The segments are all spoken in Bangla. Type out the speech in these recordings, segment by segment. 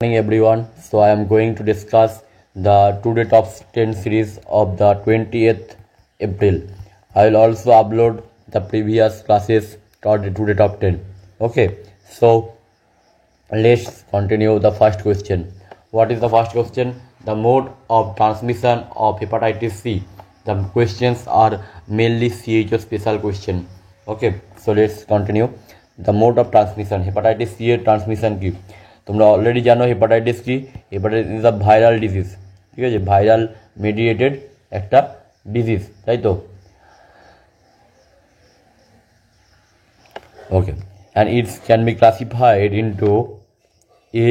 Morning everyone. So I am going to discuss the today top 10 series of the 20th April. I will also upload the previous classes or the today top 10. Okay, so let's continue the first question. What is the first question? The mode of transmission of hepatitis C. The questions are mainly CHO special question. Okay, so let's continue. The mode of transmission, hepatitis C এর transmission কি? তোমরা অলরেডি জানো হেপাটাইটিস কি? Hepatitis is a viral disease, ঠিক আছে, ভাইরাল মেডিয়েটেড একটা ডিজিজ, তাই তো? Okay, and its can be classified into A,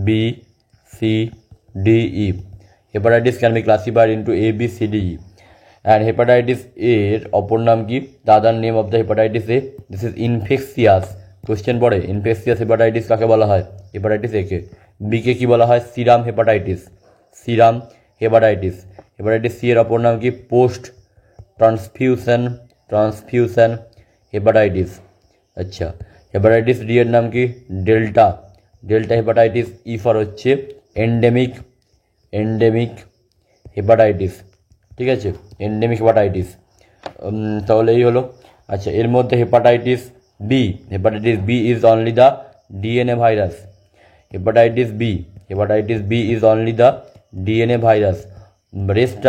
B, C, D, E. Hepatitis can be classified into A, B, C, D, E. And hepatitis A এর অপর নাম কি? The other name of the hepatitis A. This is infectious. Question পড়ে ইনফেকশিয়াস হেপাটাইটিস কাকে বলা হয়? Hepatitis A K. বি কে কি বলা হয়? Serum hepatitis. Serum hepatitis. Hepatitis C এর অপর নাম কি? Post transfusion hepatitis. আচ্ছা, হেপাটাইটিস ডি এর নাম কি? Delta hepatitis. ই ফর হচ্ছে এন্ডেমিক হেপাটাইটিস, ঠিক আছে, এন্ডেমিক হেপাটাইটিস। তাহলে এই হলো। আচ্ছা, এর মধ্যে hepatitis B is only the DNA virus. Hepatitis B is only the DNA virus. Rest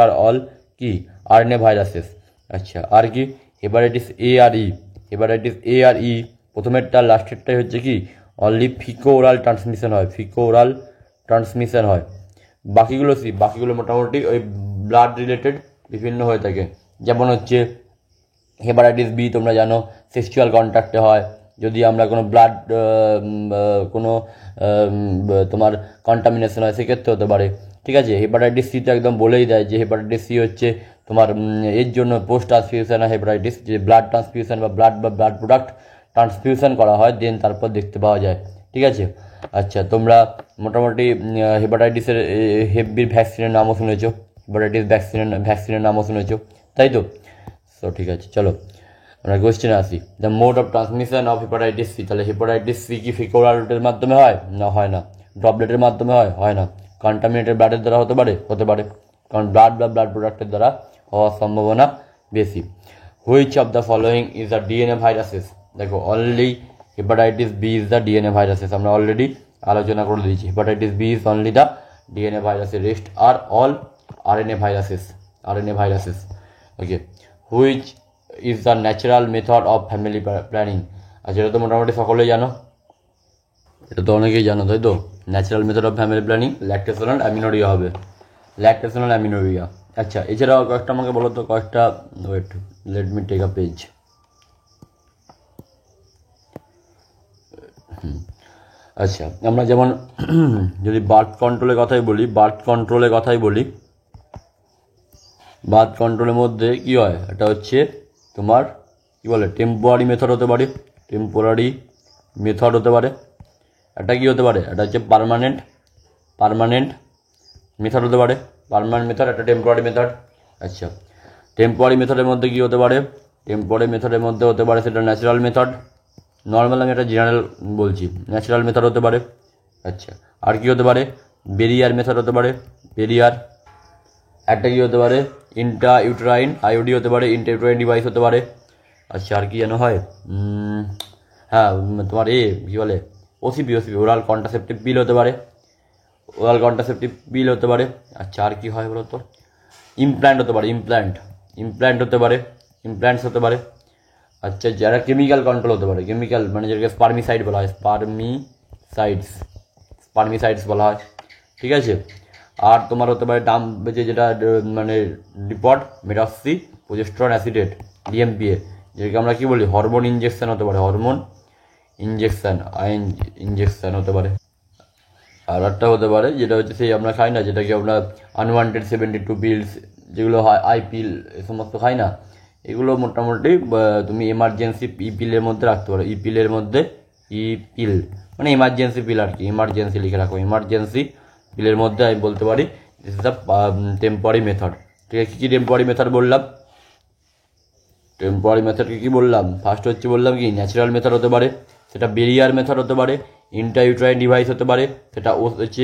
are all কি? RNA viruses. আচ্ছা, আর কি? হেপাটাইটিস এ আর ই প্রথমেরটা লাস্টেরটাই হচ্ছে কি? অনলি ফিকো ওরাল ট্রান্সমিশন হয়। বাকিগুলো মোটামুটি ওই ব্লাড রিলেটেড বিভিন্ন হয়ে থাকে। যেমন হচ্ছে হেপাটাইটিস বি তোমরা জানো সেক্সুয়াল কন্ট্যাক্টে হয়, যদি আমরা কোনো ব্লাড কোনো তোমার কন্টামিনেশন হয় সেক্ষেত্রে হতে পারে, ঠিক আছে। হেপাটাইটিস সি তো একদম বলেই দেয় যে হেপাটাইটিস সি হচ্ছে তোমার এর জন্য পোস্ট ট্রান্সফিউশন হেপাটাইটিস, যে ব্লাড ট্রান্সফিউশন বা ব্লাড প্রোডাক্ট ট্রান্সফিউশন করা হয় দেন তারপর দেখতে পাওয়া যায়, ঠিক আছে। আচ্ছা, তোমরা মোটামুটি হেপাটাইটিসের হেপবির ভ্যাকসিনের নামও শুনেছো, হেপাটাইটিস ভ্যাকসিনের নামও শুনেছো, তাই তো? সো ঠিক আছে, চলো আমরা কোয়েশ্চেনে আসি। The mode of transmission of hepatitis C. তাহলে হেপাটাইটিস সি কি ফিকোরাল রুটের মাধ্যমে হয়? না, হয় না। ড্রপলেটের মাধ্যমে হয় না। কন্টামিনেটেড ব্লাডের দ্বারা হতে পারে, কারণ ব্লাড বা ব্লাড প্রোডাক্টের দ্বারা হওয়ার সম্ভাবনা বেশি। Which of the following is the DNA viruses? দেখো, only hepatitis B is the DNA viruses, আমরা অলরেডি আলোচনা করে দিয়েছি। Hepatitis B is only the DNA viruses, rest are all RNA viruses. Okay, which is the natural method of family planning? আচ্ছা, এটা তো মোটামুটি সকলেই জানো, এটা তো অনেকেই জানো, তাই তো? Natural method of family planning lactational amenorrhoea হবে, ল্যাকটেশনাল অ্যামিনোরিয়া। আচ্ছা, এছাড়াও কয়েকটা আমাকে বলো তো, কয়েকটা। Wait, let me take a page. আচ্ছা, আমরা যেমন যদি বার্থ কন্ট্রোলের কথাই বলি, বার্থ কন্ট্রোলের মধ্যে কি হয়? এটা হচ্ছে তোমার কি বলে, টেম্পোরারি মেথড হতে পারে, এটা কি হতে পারে? এটা হচ্ছে পার্মানেন্ট মেথড হতে পারে, একটা টেম্পোরারি মেথড। আচ্ছা, টেম্পোরারি মেথডের মধ্যে কি হতে পারে? টেম্পোরারি মেথডের মধ্যে হতে পারে সেটা ন্যাচারাল মেথড। নর্মাল আমি একটা জেনারেল বলছি, ন্যাচারাল মেথড হতে পারে। আচ্ছা, আর কি হতে পারে? বেরিয়ার মেথড হতে পারে, একটা কি হতে পারে? ইন্ট্রা ইউটেরাইন আইওডি হতে পারে, ইন্ট্রা ইউটেরাইন ডিভাইস হতে পারে। আচ্ছা, আর কি যেন হয়? হ্যাঁ, তোমার কি বলে, ওসিপি ওরাল কন্ট্রাসেপটিভ পিল হতে পারে, আচ্ছা, আর কি হয় বলো তো? ইমপ্ল্যান্ট হতে পারে, ইমপ্ল্যান্টস হতে পারে। আচ্ছা, যারা কেমিক্যাল কন্ট্রোল হতে পারে, কেমিক্যাল মানে যেটাকে স্পার্মিসাইড বলা হয়, স্পার্মিসাইডস বলা হয়, ঠিক আছে। আর তোমার হতে পারে যেটা মানে ডিপট মেটাক্সি প্রোজেস্টেরন অ্যাসিডেট, ডিএমপিএ, যেটাকে আমরা কি বলি হরমোন ইঞ্জেকশন হতে পারে, ইঞ্জেকশন হতে পারে। আর একটা হতে পারে যেটা হচ্ছে সেই আমরা খাই না, যেটাকে আমরা আনওয়ান্টেড 72 পিলস যেগুলো হয়, আই পিল, এ সমস্ত খাই না, এগুলো মোটামুটি তুমি এমার্জেন্সি পিলের মধ্যে রাখতে পারো। পিলের মধ্যে পিল মানে এমার্জেন্সি পিল আর কি, এমার্জেন্সি লিখে রাখো, এমার্জেন্সি পিলের মধ্যে আমি বলতে পারি this is the temporary method, ঠিক আছে। কী টেম্পোরারি মেথড বললাম? টেম্পোরারি মেথড কি বললাম? ফার্স্ট হচ্ছে বললাম কি ন্যাচারাল মেথড হতে পারে, সেটা বেরিয়ার মেথড হতে পারে, ইন্ট্রাইউট্রাইন ডিভাইস হতে পারে, সেটা হচ্ছে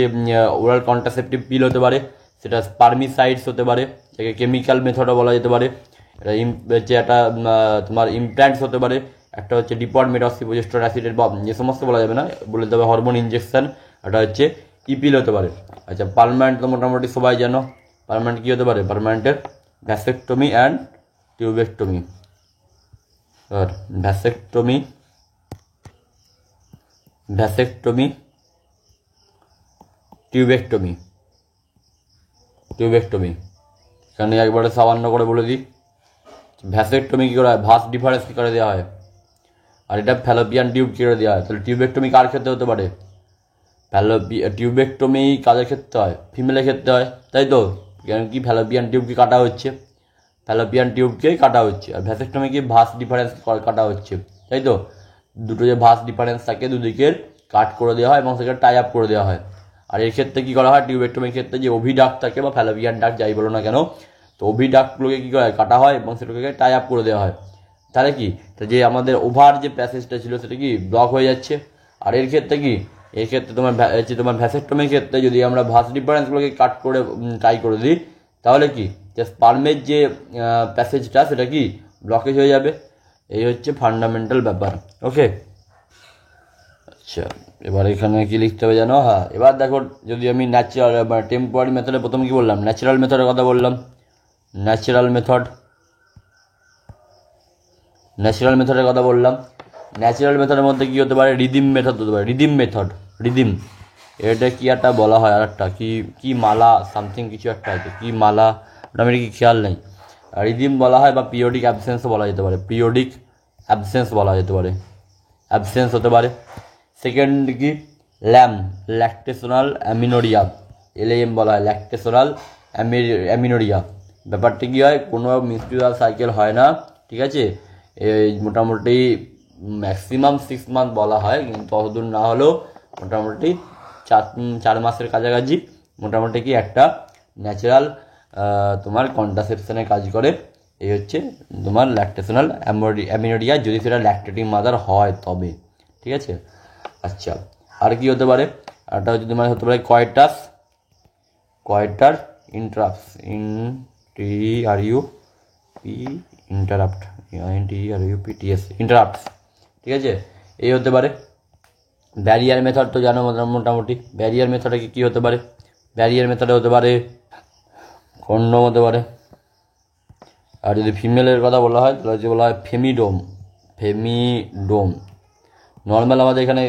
ওরাল কন্ট্রাসেপটিভ পিল হতে পারে, সেটা স্পার্মিসাইডস হতে পারে, যাকে কেমিক্যাল মেথডও বলা যেতে পারে, এটা হচ্ছে একটা তোমার ইমপ্ল্যান্টস হতে পারে, একটা হচ্ছে ডিপট মেটক্সিপ্রোজেস্টেরন অ্যাসিডের বা যে সমস্ত বলা যাবে না, বলে দেবে হরমোন ইনজেকশন, এটা হচ্ছে ইপিল হতে পারে। আচ্ছা, পার্মানেন্ট তো মোটামুটি সবাই জানো, পার্মানেন্ট কী হতে পারে, পার্মানেন্টের vasectomy and tubectomy, R vasectomy tubectomy এখানে একবারে সামান্য করে বলে দিই, ভ্যাসেক্টমি কী করা হয়, ভাস ডিফারেন্স কী করে দেওয়া হয়, আর এটা ফ্যালোপিয়ান টিউব কী করে দেওয়া হয়। তাহলে টিউবেক্টমি কার ক্ষেত্রে হতে পারে, টিউবেক্টমি কাদের ক্ষেত্রে হয়, ফিমেলের ক্ষেত্রে হয়, তাই তো, কারণ কি ফ্যালোপিয়ান টিউবকে কাটা হচ্ছে, আর ভ্যাসেক্টমি কি ভাস ডিফারেন্স কাটা হচ্ছে, তাই তো, দুটো যে ভাস ডিফারেন্স থাকে দুদিকের কাট করে দেওয়া হয় এবং সেটা টাই আপ করে দেওয়া হয়। আর এর ক্ষেত্রে কী করা হয়, টিউবেক্টমির ক্ষেত্রে যে ওভিডাক্ট থাকে বা ফ্যালোপিয়ান ডাক্ট যাই বলো না কেন, তো ওভিডাক্টগুলোকে কী করা হয়, কাটা হয় এবং সেটাকে টাই আপ করে দেওয়া হয়। তাহলে কি, যে আমাদের ওভার যে প্যাসেজটা ছিল সেটা কি ব্লক হয়ে যাচ্ছে। আর এর ক্ষেত্রে কি, এর ক্ষেত্রে তোমার ভ্যাসেক্টমির ক্ষেত্রে যদি আমরা ভাস ডিফারেন্সগুলোকে কাট করে টাই করে দিই, তাহলে কি, যে স্পার্মের যে প্যাসেজটা সেটা কি ব্লকেজ হয়ে যাবে। এই হচ্ছে ফান্ডামেন্টাল ব্যাপার। ওকে, আচ্ছা, এবার এখানে কি লিখতে হবে জানো, হ্যাঁ, এবার দেখো, যদি আমি ন্যাচারাল বা টেম্পোরারি মেথডে প্রথমে কি বললাম, ন্যাচারাল মেথডের কথা বললাম, ন্যাচারাল মেথডের মধ্যে কী হতে পারে, রিদিম মেথড হতে পারে, রিদিম এটা কি একটা বলা হয়, আর একটা কি মালা সামথিং কিছু একটা আছে, কি মালা, ওটা আমি কি খেয়াল নেই, রিদিম বলা হয়, বা পিরিয়ডিক অ্যাবসেন্সও বলা যেতে পারে, অ্যাবসেন্স হতে পারে। সেকেন্ড কি, ল্যাকটেশনাল অ্যামিনোরিয়া, LAM বলা হয়, ল্যাকটেশনাল অ্যামিনোরিয়া। ব্যাপারটা কী হয়, কোনো মিনস্ট্রুয়াল সাইকেল হয় না, ঠিক আছে, এই মোটামুটি ম্যাক্সিমাম 6 মান্থ বলা হয়, কিন্তু অতদূর না হলেও মোটামুটি 4 মাসের কাছাকাছি মোটামুটি কি একটা ন্যাচারাল তোমার কন্ট্রাসেপশনের কাজ করে। এই হচ্ছে তোমার ল্যাকটেশনাল অ্যামিনোরিয়া, যদি সেটা ল্যাকটেটিং মাদার হয় তবে, ঠিক আছে। আচ্ছা, আর কি হতে পারে, একটা হচ্ছে তোমার হতে পারে কয়েটার ইন্টারাপ্টস, ইন্টারাপ্টস, ঠিক আছে, এই হতে পারে। ব্যারিয়ার মেথড তো জানো মোটামুটি, ব্যারিয়ার মেথডে কী হতে পারে, ব্যারিয়ার মেথডে হতে পারে কন্ডম হতে পারে। আর যদি ফিমেলের কথা বলা হয় তাহলে হচ্ছে বলা হয় ফেমিডোম। নর্মাল আমাদের এখানে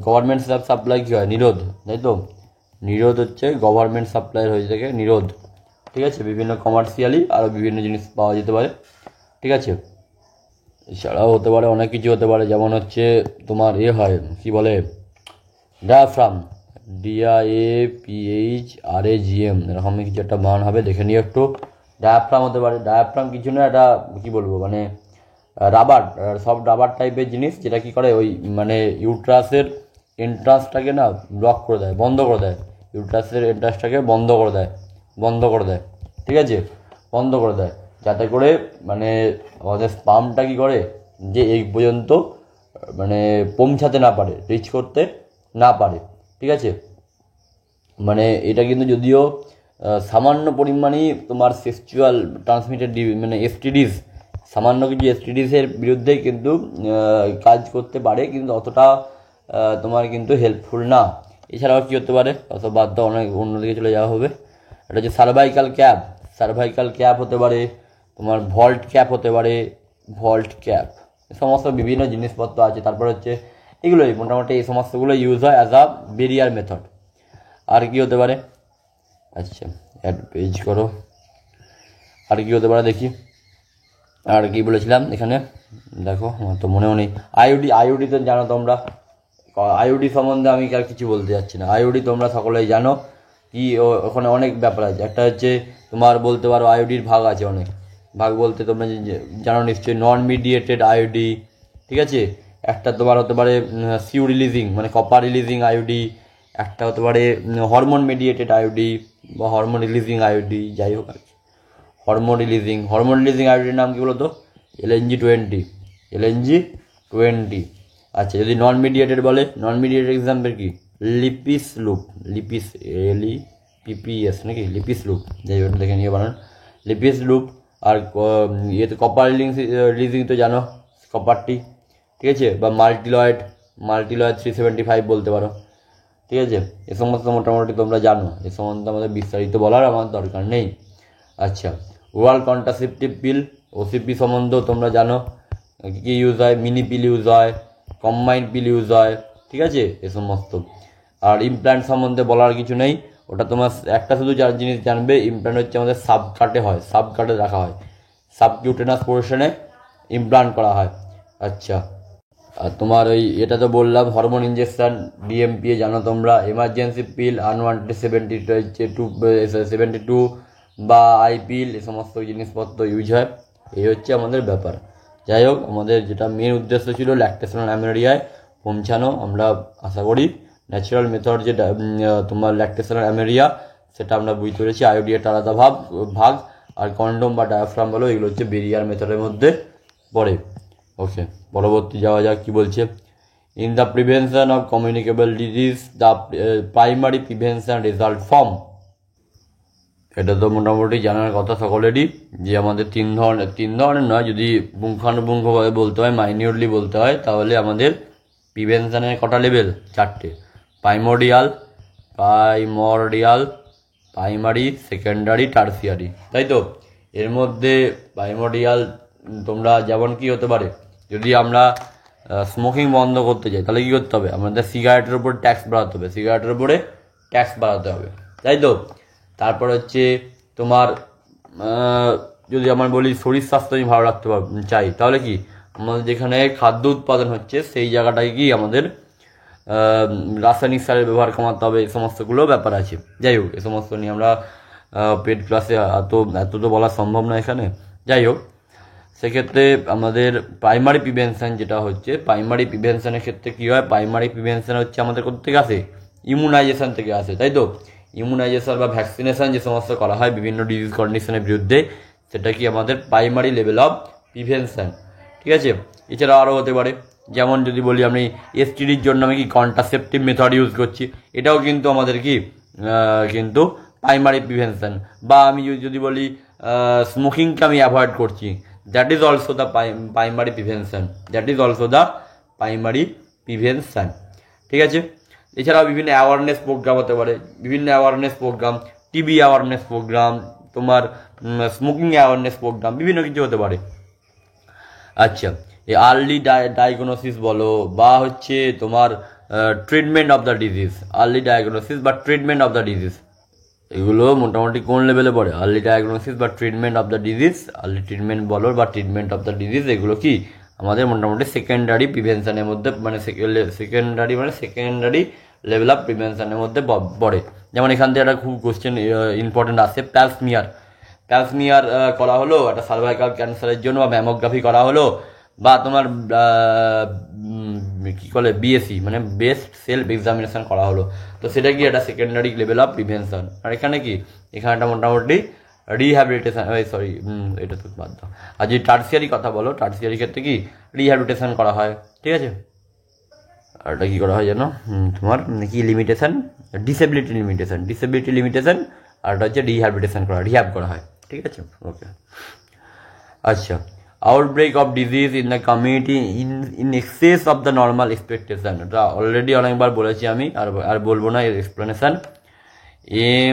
গভর্নমেন্ট সাপ্লাই কী হয়, নিরোধ, তাই তো, নিরোধ হচ্ছে গভর্নমেন্ট সাপ্লাইয়ের হয়ে থাকে নিরোধ, ঠিক আছে, বিভিন্ন কমার্শিয়ালি আরও বিভিন্ন জিনিস পাওয়া যেতে পারে, ঠিক আছে। এছাড়াও হতে পারে অনেক কিছু হতে পারে, যেমন হচ্ছে তোমার হয় কি বলে, ডায়াফ্রাম, DIAPHRAGM এরকম কিছু একটা মান হবে, দেখে নিয়ে একটু। ডায়াফ্রাম হতে পারে, ডায়াফ্রাম কিছু না, এটা কী বলবো, মানে রাবার, সব রাবার টাইপের জিনিস, যেটা কি করে ওই মানে ইউট্রাসের এন্ট্রান্সটাকে না ব্লক করে দেয়, বন্ধ করে দেয়, ইউট্রাসের এন্ট্রান্সটাকে বন্ধ করে দেয়, ঠিক আছে, বন্ধ করে দেয়, যাতে করে মানে আমাদের স্পামটা কী করে, যে এই পর্যন্ত মানে পৌঁছাতে না পারে, রিচ করতে না পারে, ঠিক আছে। মানে এটা কিন্তু যদিও সামান্য পরিমাণেই তোমার সেক্সুয়াল ট্রান্সমিটেড মানে STDs, সামান্য কিছু STDsের বিরুদ্ধেই কিন্তু কাজ করতে পারে, কিন্তু অতটা তোমার কিন্তু হেল্পফুল না। এছাড়াও কী হতে পারে, অত বাদ দাও, অনেক অন্যদিকে চলে যাওয়া হবে। এটা হচ্ছে সার্ভাইকাল ক্যাপ হতে পারে, তোমার ভল্ট ক্যাপ হতে পারে, সমস্ত বিভিন্ন জিনিসপত্র আছে। তারপর হচ্ছে এগুলোই মোটামুটি এই সমস্তগুলো ইউজ হয় অ্যাজ আ ব্যারিয়ার মেথড। আর কি হতে পারে, আচ্ছা অ্যাড পেজ করো, আর কি হতে পারে দেখি, আর কি বলেছিলাম এখানে দেখো, আমার তো মনেও নেই। আইওডি তো জানো তোমরা, আইওডি সম্বন্ধে আমি আর কিছু বলতে যাচ্ছি না। আইওডি তোমরা সকলেই জানো, কি ওখানে অনেক ব্যাপার আছে। একটা হচ্ছে তোমার বলতে পারো আইওডির ভাগ আছে, অনেক ভাগ বলতে তোমরা জানো নিশ্চয়ই, নন মিডিয়েটেড আইওডি, ঠিক আছে। একটা তোমার হতে পারে সিউ রিলিজিং মানে কপার রিলিজিং আইওডি, একটা হতে পারে হরমোন মিডিয়েটেড আইওডি বা হরমোন রিলিজিং আইওডি, যাই হোক আর কি। হরমোন রিলিজিং আইওডির নাম কি বলো তো, LNG 20, আচ্ছা, যদি নন মিডিয়েটেড বলে, নন মিডিয়েটেড এক্সাম্পল কি? লিপিস লুপ, লিপিস LEPPS নাকি লিপিস লুপ, যাই হোক দেখে নিয়ে বানান লিপিস লুপ। আর ইয়েতে কপার রিলিজিং তো জানো, কপারটি, ঠিক আছে, বা মাল্টিলয়েড 375 বলতে পারো, ঠিক আছে। এ সমস্ত মোটামুটি তোমরা জানো, এ সম্বন্ধে আমাদের বিস্তারিত বলার আমার দরকার নেই। আচ্ছা, ওরাল কন্ট্রাসেপটিভ পিল, OCP সম্বন্ধেও তোমরা জানো কী ইউজ হয়, মিনি পিল ইউজ হয়, কম্বাইন্ড পিল ইউজ হয়, ঠিক আছে, এ সমস্ত। আর ইমপ্ল্যান্ট সম্বন্ধে বলার কিছু নেই, ওটা তোমার একটা শুধু জিনিস জানবে, ইমপ্ল্যান্ট হচ্ছে আমাদের সাবকাটে হয়, সাবকাটে রাখা হয়, সাবকিউটেনাস পোর্শনে ইমপ্ল্যান্ট করা হয়। আচ্ছা, আর তোমার ওই এটা তো বললাম হরমোন ইঞ্জেকশন, DMPA জানো তোমরা, এমার্জেন্সি পিল, আনওয়ান্টেড 72 বা আই পিল, এ সমস্ত জিনিসপত্র ইউজ হয়। এই হচ্ছে আমাদের ব্যাপার। যাই হোক, আমাদের যেটা মেন উদ্দেশ্য ছিল ল্যাকটেশনাল অ্যামেরিয়ায় পৌঁছানো, আমরা আশা করি ন্যাচারাল মেথড যেটা তোমার ল্যাকটেশনাল অ্যামেরিয়া, সেটা আমরা বুঝতে পেরেছি। আইওডি একটা আলাদা ভাগ, আর কন্ডোম বা ডায়াফ্রাম বলো, এগুলো হচ্ছে বেরিয়ার মেথডের মধ্যে পড়ে। ওকে, পরবর্তী যাওয়া যাক কি বলছে। In the prevention of communicable disease, the primary prevention result form. এটা তো মোটামুটি জানার কথা সকলেরই, যে আমাদের তিন ধরনের নয়, যদি পুঙ্খানুপুঙ্খভাবে বলতে হয়, মাইনিউরলি বলতে হয়, তাহলে আমাদের প্রিভেনশনের কটা লেভেল? 4টে, প্রাইমারি, সেকেন্ডারি, টার্সিয়ারি, তাই তো। এর মধ্যে প্রাইমারিয়াল তোমরা যেমন কি হতে পারে, যদি আমরা স্মোকিং বন্ধ করতে চাই তাহলে কী করতে হবে? আমাদের সিগারেটের উপর ট্যাক্স বাড়াতে হবে, তাই তো। তারপর হচ্ছে তোমার যদি আমরা বলি শরীর স্বাস্থ্য আমি ভালো রাখতে চাই, তাহলে কি আমাদের যেখানে খাদ্য উৎপাদন হচ্ছে সেই জায়গাটায় কি আমাদের রাসায়নিক সারের ব্যবহার কমাতে হবে, এই সমস্তগুলো ব্যাপার আছে। যাই হোক, এ সমস্ত নিয়ে আমরা পেড ক্লাসে এত তো বলা সম্ভব না এখানে। যাই হোক, সেক্ষেত্রে আমাদের প্রাইমারি প্রিভেনশন যেটা হচ্ছে, প্রাইমারি প্রিভেনশনের ক্ষেত্রে কী হয়? প্রাইমারি প্রিভেনশন হচ্ছে আমাদের কোথা থেকে আসে? ইমিউনাইজেশন থেকে আসে, তাই তো। ইমিউনাইজেশন বা ভ্যাকসিনেশন যে সমস্ত করা হয় বিভিন্ন ডিজিজ কন্ডিশনের বিরুদ্ধে, সেটা কি আমাদের প্রাইমারি লেভেল অফ প্রিভেনশন, ঠিক আছে। এছাড়াও আরও হতে পারে, যেমন যদি বলি আমি STDর জন্য আমি কি কন্ট্রাসেপটিভ মেথড ইউজ করছি, এটাও কিন্তু আমাদের কি কিন্তু প্রাইমারি প্রিভেনশন। বা আমি যদি বলি স্মোকিংকে আমি অ্যাভয়েড করছি, that is also the primary prevention, ঠিক আছে। এছাড়াও বিভিন্ন অ্যাওয়ারনেস প্রোগ্রাম হতে পারে, টিবি অ্যাওয়ারনেস প্রোগ্রাম, তোমার স্মোকিং অ্যাওয়ারনেস প্রোগ্রাম, বিভিন্ন কিছু হতে পারে। আচ্ছা, এই আর্লি ডায়াগনোসিস বলো বা হচ্ছে তোমার ট্রিটমেন্ট অফ দ্য ডিজিজ, এগুলো মোটামুটি কোন লেভেলে পড়ে? আর্লি ডায়াগনোসিস বা treatment of the disease, early treatment বলো বা ট্রিটমেন্ট অফ দ্য ডিজিজ, এগুলো কি আমাদের মোটামুটি সেকেন্ডারি প্রিভেনশনের মধ্যে, মানে সেকেন্ডারি লেভেল অফ প্রিভেনশনের মধ্যে পড়ে। যেমন এখান থেকে একটা খুব কোশ্চেন ইম্পর্টেন্ট আসে, প্যালসমিয়ার করা হলো একটা সার্ভাইকাল ক্যান্সারের জন্য, বা ম্যামোগ্রাফি করা হলো, বা তোমার কী বলে BSE মানে বেস্ট সেলফ এক্সামিনেশন করা হলো, তো সেটা কি একটা সেকেন্ডারি লেভেল অফ প্রিভেনশন। আর এখানে একটা মোটামুটি রিহ্যাবিলিটেশন, এটা তো বাদ দাও। আর যদি টার্সিয়ারি কথা বলো, টার্সিয়ারি ক্ষেত্রে কি রিহ্যাবিলিটেশন করা হয়, ঠিক আছে। আর এটা কী করা হয় জানো? তোমার কি লিমিটেশন, ডিসেবিলিটি লিমিটেশন, আর এটা হচ্ছে রিহ্যাব করা হয়, ঠিক আছে। ওকে, আচ্ছা, outbreak of disease in the community in access of the normal expectation, এটা অলরেডি অনেকবার বলেছি আমি, আর বলবো না, এর এক্সপ্লেনেশন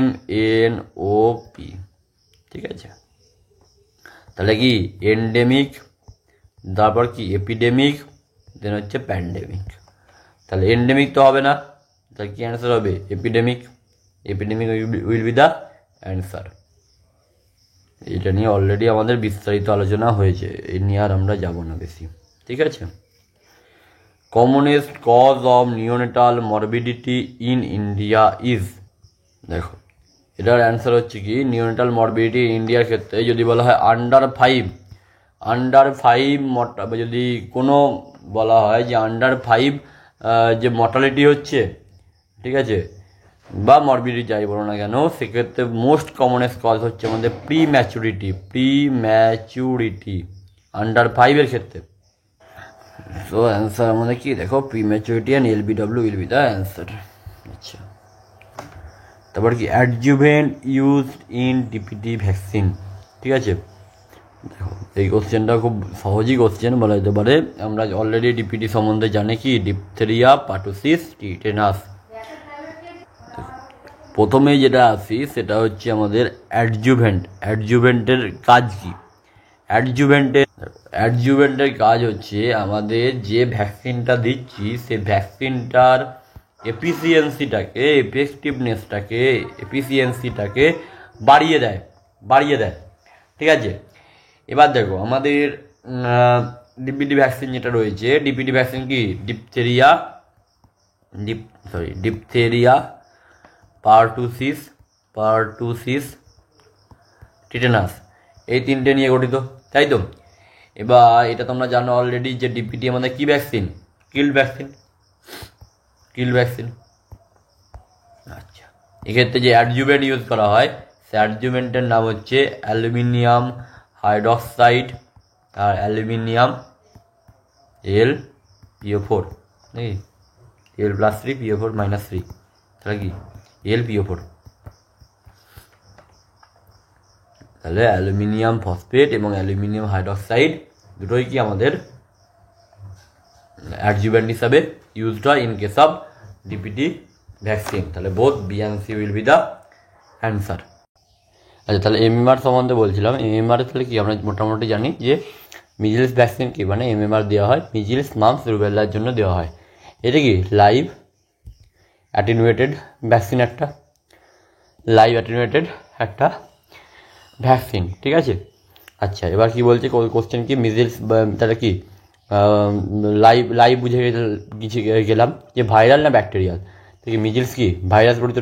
MNOP, ঠিক আছে। তাহলে কি এন্ডেমিক, তারপর কি এপিডেমিক, দেন হচ্ছে প্যান্ডেমিক। তাহলে এন্ডেমিক তো হবে না, তাহলে কি অ্যান্সার হবে? Epidemic will be the answer. এটা নিয়ে অলরেডি আমাদের বিস্তারিত আলোচনা হয়েছে, এই নিয়ে আর আমরা যাব না বেশি, ঠিক আছে। Commonest cause of neonatal morbidity in India is, দেখো এটার অ্যান্সার হচ্ছে কি নিওনেটাল মরবিডিটি ইন্ডিয়ার ক্ষেত্রে যদি বলা হয় আন্ডার ফাইভ যদি কোনো বলা হয় যে আন্ডার 5 যে মর্টালিটি হচ্ছে, ঠিক আছে, বা মরবিডিটি যাই বলো না কেন, সেক্ষেত্রে মোস্ট কমনেস্ট কজ হচ্ছে আমাদের প্রিম্যাচুরিটি আন্ডার 5-এর ক্ষেত্রে। সো অ্যান্সার আমাদের কি দেখো, prematurity and LBW will be the answer. আচ্ছা, তারপর কি adjuvant used in DPT vaccine. ঠিক আছে, দেখো এই কোশ্চেনটা খুব সহজই কোশ্চেন বলা যেতে পারে। আমরা অলরেডি ডিপিটি সম্বন্ধে জানি কি, ডিপথেরিয়া, পার্টুসিস, টিটেনাস। প্রথমে যেটা আসি সেটা হচ্ছে আমাদের অ্যাডজুভেন্ট। অ্যাডজুভেন্টের কাজ কি? অ্যাডজুভেন্টের কাজ হচ্ছে আমাদের যে ভ্যাকসিনটা দিচ্ছি সেই ভ্যাকসিনটার এফিসিয়েন্সিটাকে বাড়িয়ে দেয়। ঠিক আছে, এবার দেখো আমাদের ডিপিটি ভ্যাকসিন যেটা রয়েছে, ডিপিটি ভ্যাকসিন কি, ডিপথেরিয়া, পার্টুসিস, টিটেনাস, এই তিনটে নিয়ে গঠিত, তাই তো? এবার এটা তোমরা জানো অলরেডি যে ডিপিটি আমাদের কি ভ্যাকসিন, কিল্ড ভ্যাকসিন। আচ্ছা, এক্ষেত্রে যে অ্যাডজুভেন্ট ইউজ করা হয় সে অ্যাডজুভেন্টের নাম হচ্ছে অ্যালুমিনিয়াম হাইড্রক্সাইড আর অ্যালুমিনিয়াম PO4, নাকি L+3 PO4-3, তাহলে কি LPO4। তাহলে অ্যালুমিনিয়াম ফসফেট এবং অ্যালুমিনিয়াম হাইড্রক্সাইড দুটোই কি আমাদের অ্যাডজুভেন্ট হিসাবে ইউজড হয় in case of DPT vaccine. তাহলে both B and C will be the answer. আচ্ছা, তাহলে MMR সম্বন্ধে বলছিলাম। MMR তাহলে কি, আমরা মোটামুটি জানি যে মিজেলস ভ্যাকসিন কি, মানে MMR দেওয়া হয় মিজেলস, মাম্পস, রুবেলার জন্য দেওয়া হয়। এটা কি লাইভ অ্যাটেনুয়েটেড ভ্যাকসিন, একটা ভ্যাকসিন। ঠিক আছে, আচ্ছা এবার কি বলছে কোশ্চেন কি, মিজেলস তাহলে কি লাইভ বুঝে গেলাম যে ভাইরাল না ব্যাকটেরিয়াল। ঠিক, মিজেলস কি ভাইরাস গঠিত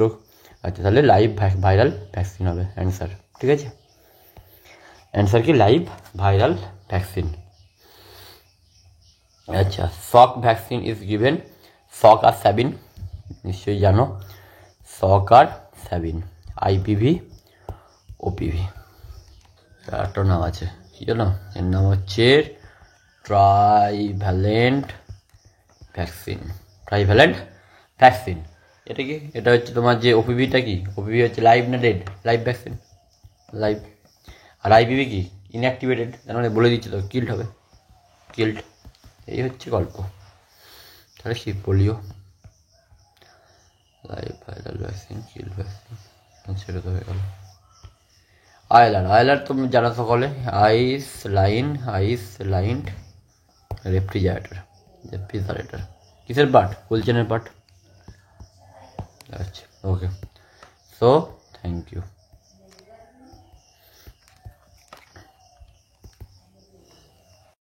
রোগ, আচ্ছা তাহলে লাইভ ভাইরাল ভ্যাকসিন হবে অ্যান্সার। ঠিক আছে, অ্যান্সার কি লাইভ ভাইরাল ভ্যাকসিন। আচ্ছা, শক ভ্যাকসিন ইজ গিভেন, শক আর স্যাবিন নিশ্চয়ই জানো, শক আর স্যাবিন, IPV, OPV। একটা নাম আছে কি জানো, এর নাম হচ্ছে ট্রাইভ্যালেন্ট ভ্যাকসিন। এটা কি, এটা হচ্ছে তোমার যে OPVটা কি, OPV হচ্ছে লাইভ না ডেড, লাইভ ভ্যাকসিন, লাইভ। আর IPV কি, ইনঅ্যাক্টিভেটেড, তার মানে বলে দিচ্ছে তো কিল্ড হবে, এই হচ্ছে গল্প। তাহলে কি polio, live viral vaccine, killed vaccine, সেটা তো হয়ে গেল। আয়লার তুমি জানো সকলে, আইসলাইন্ড রেফ্রিজারেটর, কিসের পার্ট, কোল্ড চেনের পার্ট। আচ্ছা, ওকে, সো থ্যাংক ইউ।